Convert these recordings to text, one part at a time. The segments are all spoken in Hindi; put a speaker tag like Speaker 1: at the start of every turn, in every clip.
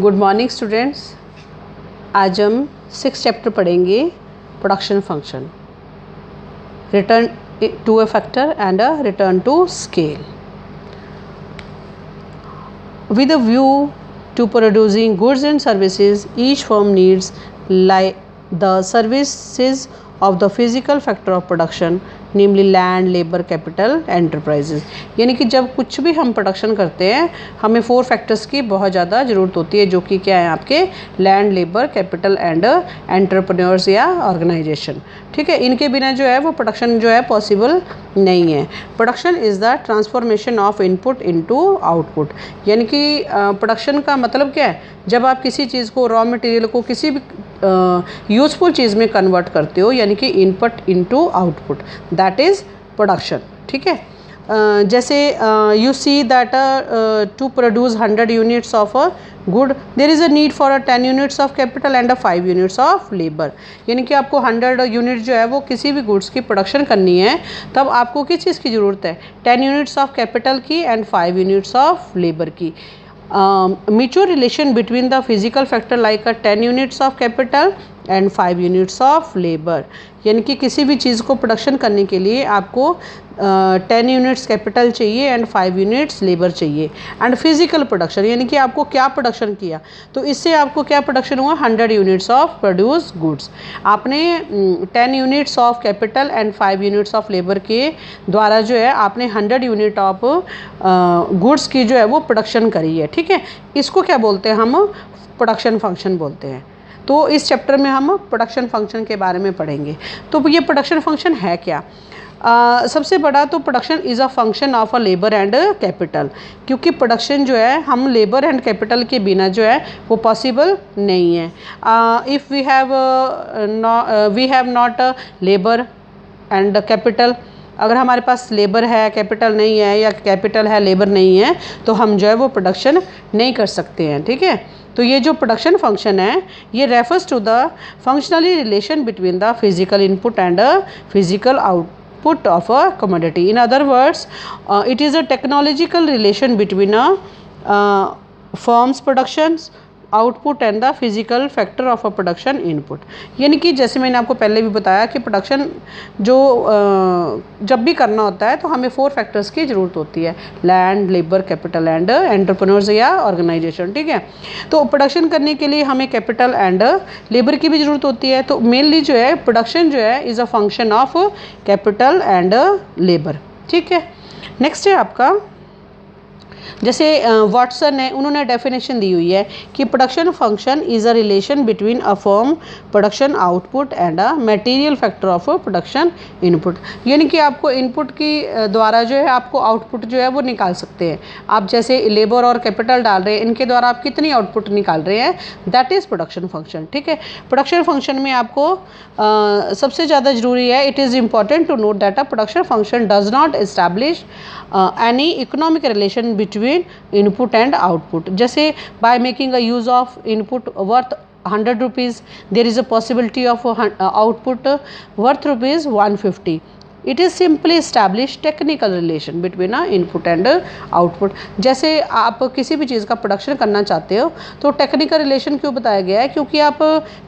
Speaker 1: Good morning students. आज हम 6 चैप्टर पढ़ेंगे production function, return to a factor and a return to scale. With a view to producing goods and services, each firm needs the services of the physical factor of production, namely land, labor, capital, enterprises। यानी कि जब कुछ भी हम प्रोडक्शन करते हैं हमें 4 फैक्टर्स की बहुत ज़्यादा ज़रूरत होती है, जो कि क्या है आपके land, labour, capital and entrepreneurs या ऑर्गेनाइजेशन। ठीक है, इनके बिना जो है वो प्रोडक्शन जो है पॉसिबल नहीं है। Production is the transformation of input into output. यानी कि प्रोडक्शन का मतलब क्या है, जब आप किसी चीज़ को, रॉ मटेरियल को किसी भी यूज़फुल चीज़ में कन्वर्ट करते हो, यानी कि input into output, that is production. ठीक है, जैसे you see that to produce 100 units of a good there is a need for 10 units of capital and 5 units of labour. यानी कि आपको 100 यूनिट जो है वो किसी भी गुड्स की प्रोडक्शन करनी है, तब आपको किस चीज़ की ज़रूरत है, 10 यूनिट्स ऑफ कैपिटल की एंड 5 यूनिट्स ऑफ लेबर की। Mutual relation between the physical factor like a 10 units of capital and 5 units of labor। यानी कि किसी भी चीज़ को प्रोडक्शन करने के लिए आपको 10 यूनिट्स कैपिटल चाहिए एंड 5 यूनिट्स लेबर चाहिए। एंड फिजिकल प्रोडक्शन यानी कि आपको क्या प्रोडक्शन किया, तो इससे आपको क्या प्रोडक्शन हुआ, 100 यूनिट्स ऑफ प्रोड्यूस गुड्स। आपने 10 units of capital and 5 units of labour के द्वारा जो है आपने 100 यूनिट ऑफ गुड्स की जो है वो प्रोडक्शन करी है। ठीक है, इसको क्या बोलते हैं, हम प्रोडक्शन फंक्शन बोलते हैं। तो इस चैप्टर में हम प्रोडक्शन फंक्शन के बारे में पढ़ेंगे। तो ये प्रोडक्शन फंक्शन है क्या? सबसे बड़ा तो production is a function of a labour and capital, क्योंकि प्रोडक्शन जो है हम लेबर एंड कैपिटल के बिना जो है वो पॉसिबल नहीं है। If we have not labour and capital, अगर हमारे पास लेबर है कैपिटल नहीं है, या कैपिटल है लेबर नहीं है, तो हम जो है वो प्रोडक्शन नहीं कर सकते हैं। ठीक है, तो ये जो प्रोडक्शन फंक्शन है ये refers to the functionally relation between the physical input and physical output of a commodity। In other words, it is a technological relation between a firm's productions output and the physical factor of a production input. यानी कि जैसे मैंने आपको पहले भी बताया कि प्रोडक्शन जो जब भी करना होता है तो हमें 4 फैक्टर्स की ज़रूरत होती है, land, labour, capital and entrepreneurs या ऑर्गेनाइजेशन। ठीक है, तो प्रोडक्शन करने के लिए हमें कैपिटल एंड लेबर की भी ज़रूरत होती है। तो मेनली जो है प्रोडक्शन जो है is a function of capital and labour. ठीक है, नेक्स्ट है आपका, जैसे वाटसन है, उन्होंने डेफिनेशन दी हुई है कि production function is a relation between a firm production output and a material factor of production input. यानी कि आपको इनपुट की द्वारा जो है आपको आउटपुट जो है वो निकाल सकते हैं। आप जैसे लेबर और कैपिटल डाल रहे हैं, इनके द्वारा आप कितनी आउटपुट निकाल रहे हैं, दैट इज़ प्रोडक्शन फंक्शन। ठीक है, प्रोडक्शन फंक्शन में आपको सबसे ज़्यादा ज़रूरी है, it is important to note that a production function does not establish any economic relation between input and output. जैसे by making a use of input worth 100 rupees, there is a possibility of output worth rupees 150। It is simply establish technical relation between input and output. जैसे आप किसी भी चीज़ का प्रोडक्शन करना चाहते हो तो टेक्निकल रिलेशन क्यों बताया गया है, क्योंकि आप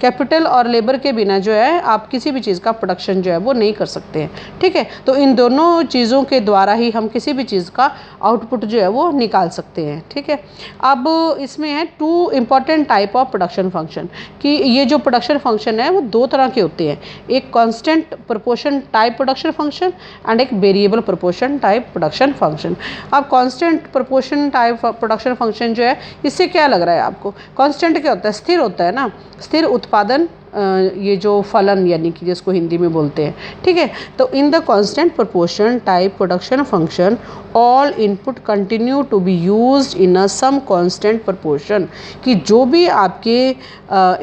Speaker 1: कैपिटल और लेबर के बिना जो है आप किसी भी चीज़ का प्रोडक्शन जो है वो नहीं कर सकते हैं। ठीक है, तो इन दोनों चीज़ों के द्वारा ही हम किसी भी चीज़ का आउटपुट जो है वो निकाल सकते हैं। ठीक है, अब इसमें है 2 important type of production function, कि ये जो प्रोडक्शन फंक्शन है वो 2 तरह के होते हैं, एक constant proportion type production function and एक variable proportion type production function. अब constant proportion type production function जो है, इससे क्या लग रहा है आपको, कांस्टेंट क्या होता है, स्थिर होता है ना, स्थिर उत्पादन, ये जो फलन यानी कि जिसको हिंदी में बोलते हैं। ठीक है, तो in the constant proportion type production function all input continue to be used in a some constant proportion, कि जो भी आपके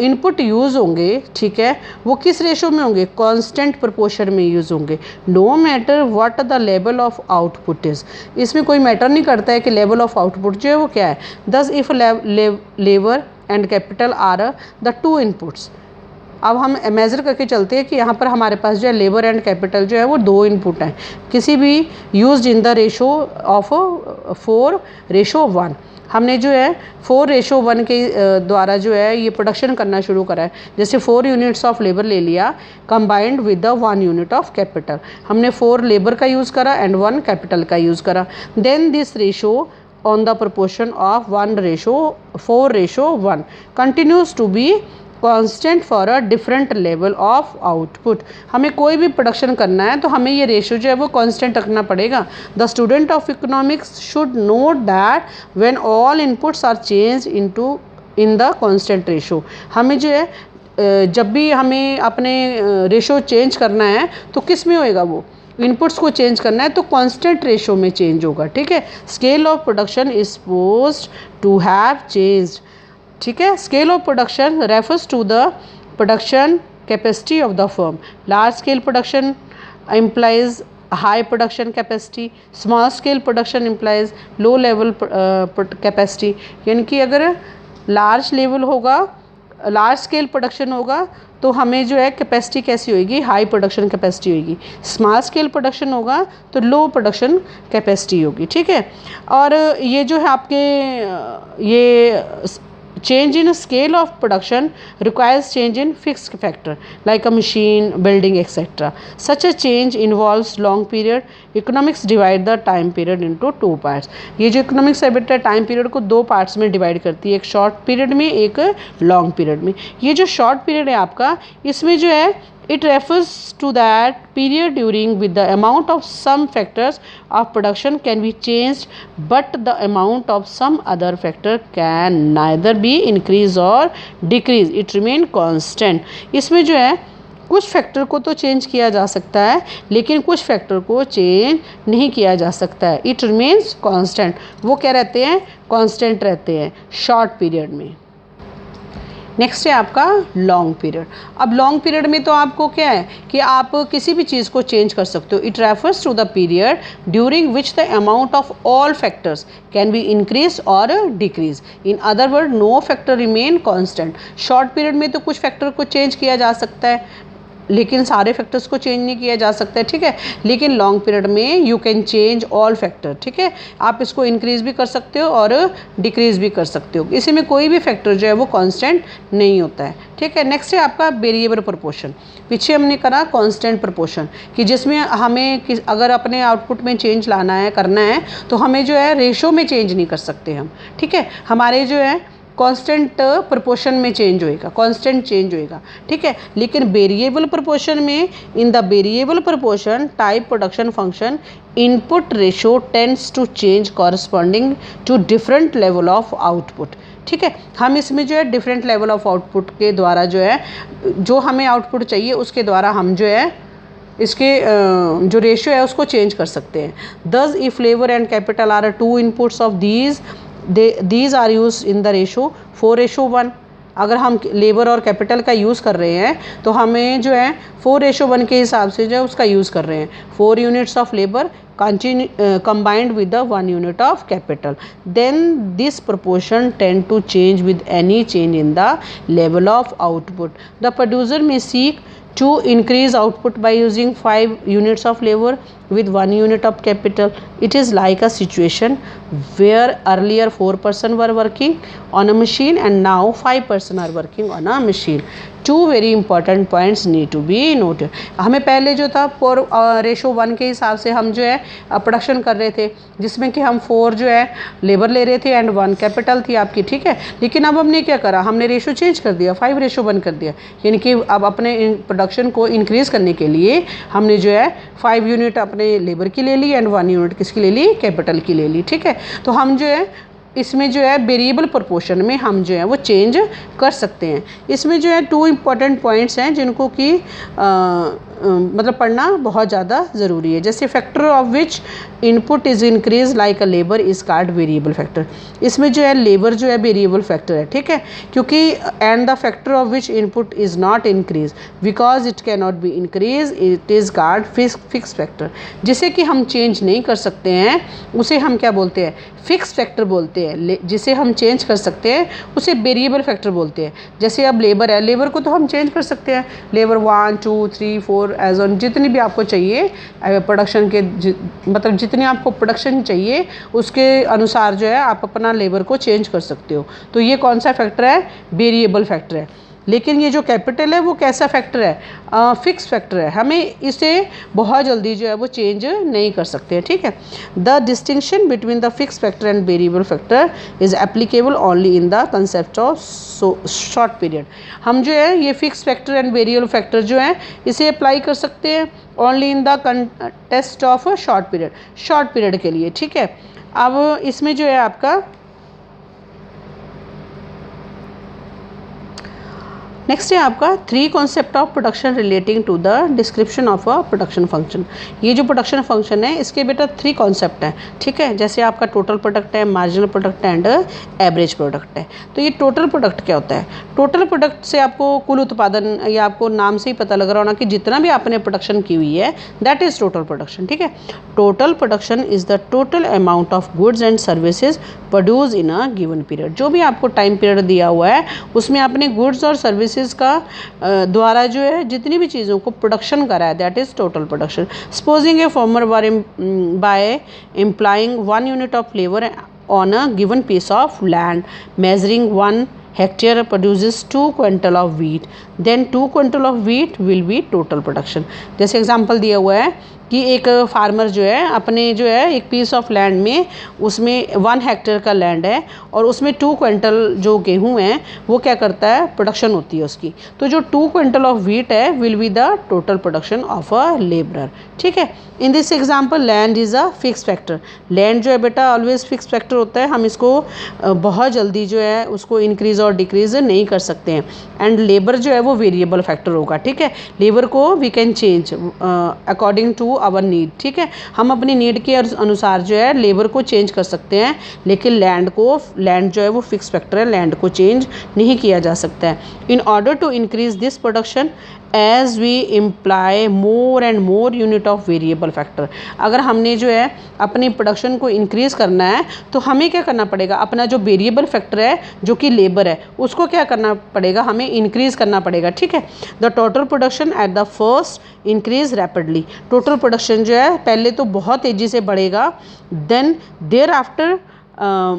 Speaker 1: इनपुट यूज़ होंगे, ठीक है, वो किस रेशो में होंगे, कांस्टेंट प्रोपोर्शन में यूज़ होंगे, no matter what the level of output is. इसमें कोई मैटर नहीं करता है कि लेवल ऑफ आउटपुट जो है वो क्या है। दस if labour and capital R the 2 inputs, अब हम मेज़र करके चलते हैं कि यहाँ पर हमारे पास जो है लेबर एंड कैपिटल जो है वो 2 इनपुट हैं, किसी भी used in the ratio of 4:1। हमने जो है 4:1 के द्वारा जो है ये प्रोडक्शन करना शुरू करा है। जैसे 4 यूनिट्स ऑफ लेबर ले लिया combined with the 1 unit of capital, हमने 4 लेबर का यूज़ करा एंड 1 कैपिटल का यूज़ करा। Then this ratio on the proportion of 4:1 continues to be constant for a different level of output। हमें कोई भी प्रोडक्शन करना है तो हमें ये रेशो जो है वो कांस्टेंट रखना पड़ेगा। The student of economics should note that when all inputs are change in the constant ratio. हमें जो है जब भी हमें अपने रेशो चेंज करना है तो किस में होएगा, वो इनपुट्स को चेंज करना है तो कांस्टेंट रेशो में चेंज होगा। ठीक है, scale of production is supposed to have changed. ठीक है, scale of production refers to the production capacity of the firm. Large scale production implies high production capacity, small scale production implies low level capacity। यानी कि अगर लार्ज लेवल होगा, लार्ज स्केल प्रोडक्शन होगा तो हमें जो है कैपेसिटी कैसी होगी, हाई प्रोडक्शन कैपेसिटी होगी। स्मॉल स्केल प्रोडक्शन होगा तो लो प्रोडक्शन कैपेसिटी होगी। ठीक है, और ये जो है आपके ये change in scale of production requires change in fixed factor like a machine, building, etc. Such a change involves long period. Economics divide the time period into 2 parts। ये जो इकोनॉमिक्स है बेटा टाइम पीरियड को 2 पार्ट्स में डिवाइड करती है, एक शॉर्ट पीरियड में, एक लॉन्ग पीरियड में। ये जो शॉर्ट पीरियड है आपका, इसमें जो है it refers to that period during which the amount of some factors of production can be changed but the amount of some other factor can neither be increase or decrease, it remain constant। इसमें जो है कुछ फैक्टर को तो चेंज किया जा सकता है लेकिन कुछ फैक्टर को चेंज नहीं किया जा सकता है। इट रिमेन्स कांस्टेंट, वो क्या रहते हैं, कांस्टेंट रहते हैं शॉर्ट पीरियड में। नेक्स्ट है आपका लॉन्ग पीरियड। अब लॉन्ग पीरियड में तो आपको क्या है कि आप किसी भी चीज़ को चेंज कर सकते हो। It refers to the period during which the amount of all factors can be increase और decrease. In other word no factor remain constant. Short period में तो कुछ फैक्टर को चेंज किया जा सकता है लेकिन सारे फैक्टर्स को चेंज नहीं किया जा सकता है। ठीक है, लेकिन लॉन्ग पीरियड में you can change all factor. ठीक है, आप इसको इंक्रीज भी कर सकते हो और डिक्रीज भी कर सकते हो। इसी में कोई भी फैक्टर जो है वो कांस्टेंट नहीं होता है। ठीक है, नेक्स्ट है आपका वेरिएबल प्रोपोर्शन। पीछे हमने करा कांस्टेंट प्रोपोर्शन कि जिसमें हमें अगर अपने आउटपुट में चेंज लाना है, करना है तो हमें जो है रेशो में चेंज नहीं कर सकते हम। ठीक है, हमारे जो है कांस्टेंट प्रोपोर्शन में चेंज होएगा, कांस्टेंट चेंज होएगा। ठीक है, लेकिन वेरिएबल प्रोपोर्शन में in the variable proportion type production function input ratio tends to change corresponding to different level of output. ठीक है, हम इसमें जो है डिफरेंट लेवल ऑफ आउटपुट के द्वारा जो है जो हमें आउटपुट चाहिए उसके द्वारा हम जो है इसके जो रेशियो है उसको चेंज कर सकते हैं। दस if labour and capital R 2 inputs of these are used in the ratio 4:1। अगर हम लेबर और कैपिटल का यूज़ कर रहे हैं तो हमें जो है 4:1 के हिसाब से जो है उसका यूज़ कर रहे हैं। 4 units of labour combined with the 1 unit of capital, then this proportion tend to change with any change in the level of output। The producer may seek to increase output by using 5 units of labor with 1 unit of capital। It is like a situation where earlier 4 persons were working on a machine and now 5 persons are working on a machine। 2 very important points need to be noted। हमें पहले जो था 4:1 के हिसाब से हम जो है प्रोडक्शन कर रहे थे जिसमें कि हम 4 जो है लेबर ले रहे थे एंड 1 कैपिटल थी आपकी। ठीक है, लेकिन अब हमने क्या करा, हमने रेशो चेंज कर दिया, 5:1 कर दिया। यानी कि अब अपने प्रोडक्शन को इंक्रीज़ करने के लिए हमने जो है 5 यूनिट अपने लेबर की ले ली एंड 1 यूनिट किसकी ले ली, कैपिटल की ले ली। ठीक है, तो हम जो है इसमें जो है वेरिएबल प्रोपोर्शन में हम जो है वो चेंज कर सकते हैं। इसमें जो है 2 इम्पॉर्टेंट पॉइंट्स हैं जिनको कि मतलब पढ़ना बहुत ज़्यादा ज़रूरी है। जैसे factor of which input is increase like a labour is called variable factor. इसमें जो है लेबर जो है वेरिएबल फैक्टर है, ठीक है, क्योंकि and the factor of which input is not increase because it can not be increase it is called fix factor. जिसे कि हम चेंज नहीं कर सकते हैं उसे हम क्या बोलते हैं, फिक्स फैक्टर बोलते हैं। जिसे हम चेंज कर सकते हैं उसे वेरिएबल फैक्टर बोलते हैं। जैसे अब लेबर है, लेबर को तो हम चेंज कर सकते हैं, लेबर 1 2 3 4 एज ऑन जितनी भी आपको चाहिए प्रोडक्शन के मतलब जितनी आपको प्रोडक्शन चाहिए उसके अनुसार जो है आप अपना लेबर को चेंज कर सकते हो। तो ये कौन सा फैक्टर है, वेरिएबल फैक्टर है। लेकिन ये जो कैपिटल है वो कैसा फैक्टर है, फिक्स फैक्टर है, हमें इसे बहुत जल्दी जो है वो चेंज नहीं कर सकते हैं, ठीक है। The distinction between the fix factor and variable factor is applicable only in the concept of short period. हम जो है ये fix factor and variable factor जो है इसे अप्लाई कर सकते हैं only in the contest of short period के लिए, ठीक है। अब इसमें जो है आपका नेक्स्ट है आपका 3 concept of production relating to the description of a production function. ये जो प्रोडक्शन फंक्शन है इसके बेटा 3 कॉन्सेप्ट हैं, ठीक है। जैसे आपका टोटल प्रोडक्ट है, marginal product and average product है। तो ये टोटल प्रोडक्ट क्या होता है, टोटल प्रोडक्ट से आपको कुल उत्पादन या आपको नाम से ही पता लग रहा होना कि जितना भी आपने प्रोडक्शन की हुई है दैट इज़ टोटल प्रोडक्शन, ठीक है। Total production is the total amount of goods and services produce in a given period. जो भी आपको टाइम पीरियड दिया हुआ है उसमें आपने गुड्स और सर्विसेज का द्वारा जो है जितनी भी चीज़ों को प्रोडक्शन करा है that is total production. Supposing a farmer by employing 1 unit of labour on a given piece of land measuring 1 hectare produces 2 quintal of wheat, then 2 quintal of wheat will be total production। जैसे एग्जांपल दिया हुआ है कि एक फार्मर जो है अपने जो है एक पीस ऑफ लैंड में उसमें 1 हेक्टेयर का लैंड है और उसमें 2 क्विंटल जो गेहूँ हैं वो क्या करता है, प्रोडक्शन होती है उसकी। तो जो 2 क्विंटल ऑफ व्हीट है will be the total production of a labourer, ठीक है। In this example land is a fix factor. Land जो है बेटा ऑलवेज फिक्स फैक्टर होता है, हम इसको बहुत जल्दी जो है उसको इंक्रीज़ और डिक्रीज़ नहीं कर सकते हैं। एंड लेबर जो है वो वेरिएबल फैक्टर होगा, ठीक है। लेबर को we can change according to our need, ठीक है। हम अपनी नीड के अनुसार जो है लेबर को चेंज कर सकते हैं, लेकिन लैंड जो है वो फिक्स फैक्टर है, लैंड को चेंज नहीं किया जा सकता है। In order to increase this production as we employ more and more unit of variable factor. अगर हमने जो है अपनी प्रोडक्शन को इंक्रीज़ करना है तो हमें क्या करना पड़ेगा, अपना जो वेरिएबल फैक्टर है जो कि लेबर है उसको क्या करना पड़ेगा, हमें इंक्रीज़ करना पड़ेगा, ठीक है। The total production at the first increase rapidly. Total production जो है पहले तो बहुत तेज़ी से बढ़ेगा, then there after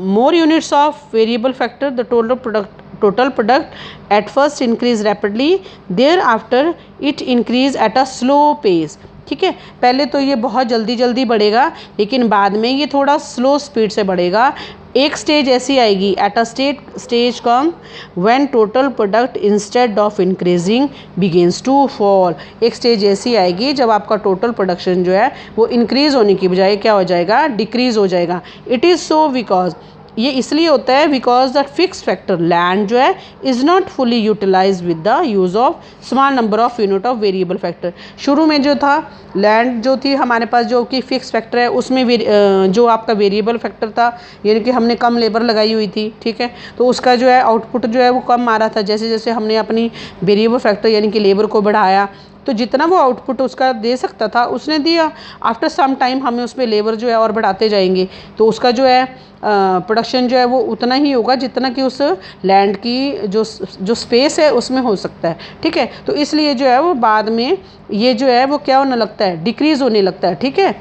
Speaker 1: more units of variable factor, the total product at first increase rapidly, thereafter it increase at a slow pace, ठीक है। पहले तो ये बहुत जल्दी बढ़ेगा लेकिन बाद में ये थोड़ा स्लो स्पीड से बढ़ेगा। एक स्टेज ऐसी आएगी, at a stage come when total product instead of increasing begins to fall. एक स्टेज ऐसी आएगी जब आपका टोटल प्रोडक्शन जो है वो इंक्रीज़ होने की बजाय क्या हो जाएगा, डिक्रीज़ हो जाएगा। इट इज़ सो बिकॉज, ये इसलिए होता है because that fix factor land जो है is not fully utilize with the use of small number of unit of variable factor. शुरू में जो था लैंड जो थी हमारे पास जो कि फिक्स फैक्टर है उसमें जो आपका वेरिएबल फैक्टर था यानी कि हमने कम लेबर लगाई हुई थी, ठीक है, तो उसका जो है आउटपुट जो है वो कम आ रहा था। जैसे जैसे हमने अपनी वेरिएबल फैक्टर यानी कि लेबर को बढ़ाया तो जितना वो आउटपुट उसका दे सकता था उसने दिया। आफ्टर सम टाइम हमें उसमें लेबर जो है और बढ़ाते जाएंगे तो उसका जो है प्रोडक्शन जो है वो उतना ही होगा जितना कि उस लैंड की जो स्पेस है उसमें हो सकता है, ठीक है। तो इसलिए जो है वो बाद में ये जो है वो क्या होने लगता है, डिक्रीज़ होने लगता है, ठीक है।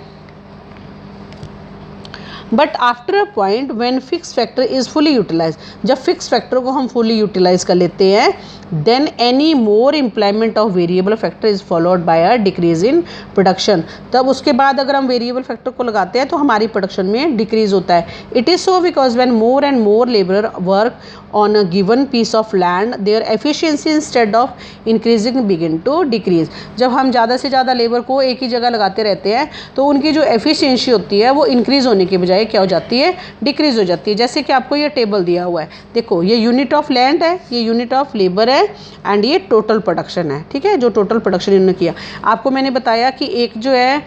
Speaker 1: But after a point when fix factor is fully utilize, जब फिक्स फैक्टर को हम फुली यूटिलाइज कर लेते हैं then any more employment of variable factor is followed by a decrease in production. तब उसके बाद अगर हम वेरिएबल फैक्टर को लगाते हैं तो हमारी प्रोडक्शन में डिक्रीज होता है। It is so because when more and more labour work on a given piece of land their efficiency instead of increasing begin to decrease. जब हम ज़्यादा से ज़्यादा लेबर को एक ही जगह लगाते रहते हैं तो उनकी जो एफिशिएंसी होती है वो इंक्रीज़ होने के बजाय बजाय क्या हो जाती है, डिक्रीज़ हो जाती है। जैसे कि आपको ये टेबल दिया हुआ है, देखो ये यूनिट ऑफ लैंड है, ये यूनिट ऑफ लेबर है एंड ये टोटल प्रोडक्शन है, ठीक है, जो टोटल प्रोडक्शन इन्होंने किया। आपको मैंने बताया कि एक जो है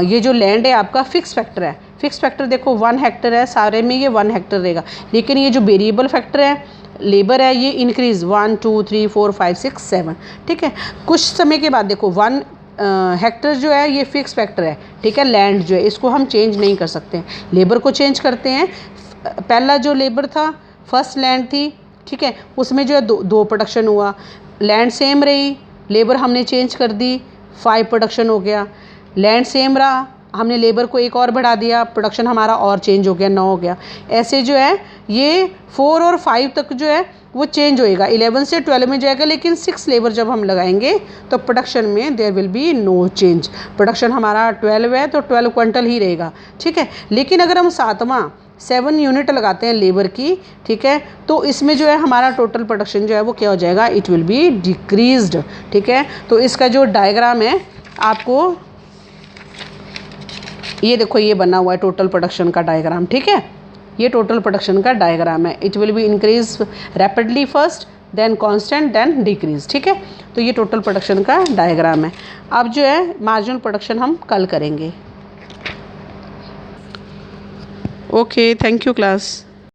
Speaker 1: ये जो लैंड है आपका फिक्स फैक्टर है। फिक्स फैक्टर देखो 1 हेक्टर है, सारे में ये 1 हेक्टर रहेगा, लेकिन ये जो वेरिएबल फैक्टर है लेबर है ये इंक्रीज़ 1 2 3 4 5 6 7, ठीक है। कुछ समय के बाद देखो 1 हेक्टर जो है ये फिक्स फैक्टर है, ठीक है। लैंड जो है इसको हम चेंज नहीं कर सकते हैं, लेबर को चेंज करते हैं। पहला जो लेबर था फर्स्ट लैंड थी, ठीक है, उसमें जो है दो प्रोडक्शन हुआ, लैंड सेम रही, लेबर हमने चेंज कर दी, 5 प्रोडक्शन हो गया। लैंड सेम रहा, हमने लेबर को एक और बढ़ा दिया, प्रोडक्शन हमारा और चेंज हो गया, 9 हो गया। ऐसे जो है ये 4 और 5 तक जो है वो चेंज होएगा, 11 से 12 में जाएगा, लेकिन 6 लेबर जब हम लगाएंगे तो प्रोडक्शन में there will be no change. Production हमारा 12 है तो 12 क्विंटल ही रहेगा, ठीक है। लेकिन अगर हम 7 यूनिट लगाते हैं लेबर की, ठीक है, तो इसमें जो है हमारा टोटल प्रोडक्शन जो है वो क्या हो जाएगा, इट विल बी डिक्रीज्ड, ठीक है। तो इसका जो डायग्राम है आपको ये देखो ये बना हुआ है टोटल प्रोडक्शन का डायग्राम, ठीक है, ये टोटल प्रोडक्शन का डायग्राम है। It will be increase rapidly first, then constant, then decrease, ठीक है। तो ये टोटल प्रोडक्शन का डायग्राम है। अब जो है मार्जिनल प्रोडक्शन हम कल करेंगे। Okay, thank you class.